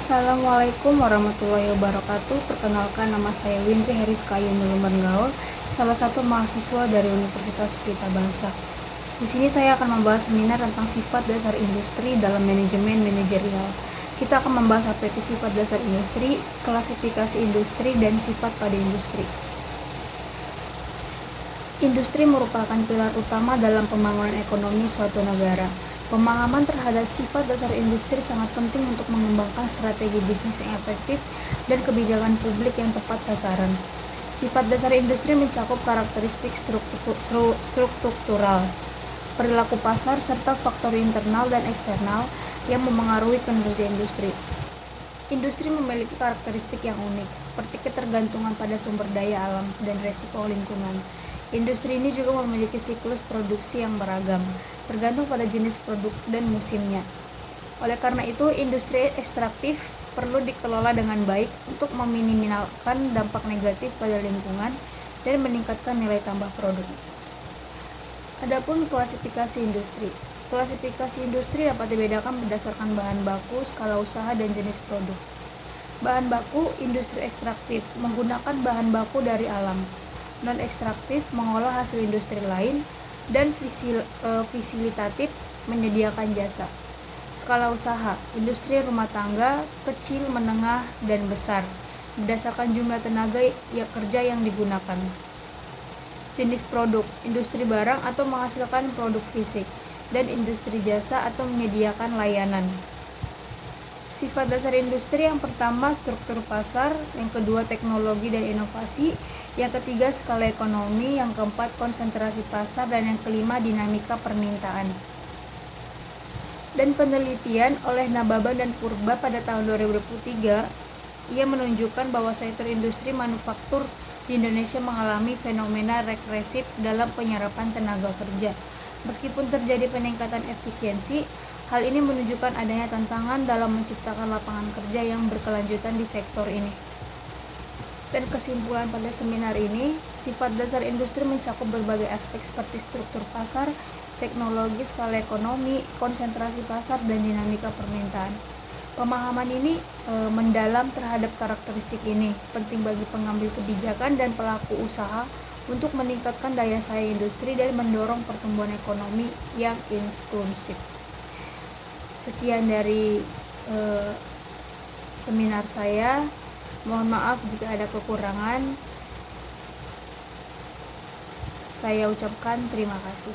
Assalamualaikum warahmatullahi wabarakatuh. Perkenalkan, nama saya Windri Heriskayu Nuluman Gaul, salah satu mahasiswa dari Universitas Pelita Bangsa. Di sini saya akan membahas seminar tentang sifat dasar industri dalam manajemen manajerial. Kita akan membahas apa itu sifat dasar industri, klasifikasi industri, dan sifat pada industri. Industri merupakan pilar utama dalam pembangunan ekonomi suatu negara. Pemahaman terhadap sifat dasar industri sangat penting untuk mengembangkan strategi bisnis yang efektif dan kebijakan publik yang tepat sasaran. Sifat dasar industri mencakup karakteristik struktural, perilaku pasar, serta faktor internal dan eksternal yang memengaruhi kinerja industri. Industri memiliki karakteristik yang unik, seperti ketergantungan pada sumber daya alam dan resiko lingkungan. Industri ini juga memiliki siklus produksi yang beragam, tergantung pada jenis produk dan musimnya. Oleh karena itu, industri ekstraktif perlu dikelola dengan baik untuk meminimalkan dampak negatif pada lingkungan dan meningkatkan nilai tambah produk. Adapun klasifikasi industri. Klasifikasi industri dapat dibedakan berdasarkan bahan baku, skala usaha, dan jenis produk. Bahan baku industri ekstraktif menggunakan bahan baku dari alam. Non-ekstraktif mengolah hasil industri lain, dan fasilitatif menyediakan jasa. Skala usaha industri rumah tangga, kecil, menengah, dan besar berdasarkan jumlah tenaga kerja yang digunakan. Jenis produk industri barang atau menghasilkan produk fisik, dan industri jasa atau menyediakan layanan. Sifat dasar industri yang pertama struktur pasar, yang kedua teknologi dan inovasi, yang ketiga skala ekonomi, yang keempat konsentrasi pasar, dan yang kelima dinamika permintaan. Dan penelitian oleh Nababan dan Purba pada tahun 2023, ia menunjukkan bahwa sektor industri manufaktur di Indonesia mengalami fenomena regresif dalam penyerapan tenaga kerja. Meskipun terjadi peningkatan efisiensi, hal ini menunjukkan adanya tantangan dalam menciptakan lapangan kerja yang berkelanjutan di sektor ini. Dan kesimpulan pada seminar ini, sifat dasar industri mencakup berbagai aspek seperti struktur pasar, teknologi, skala ekonomi, konsentrasi pasar, dan dinamika permintaan. Pemahaman ini mendalam terhadap karakteristik ini, penting bagi pengambil kebijakan dan pelaku usaha untuk meningkatkan daya saing industri dan mendorong pertumbuhan ekonomi yang inklusif. Sekian dari seminar saya. Mohon maaf jika ada kekurangan. Saya ucapkan terima kasih.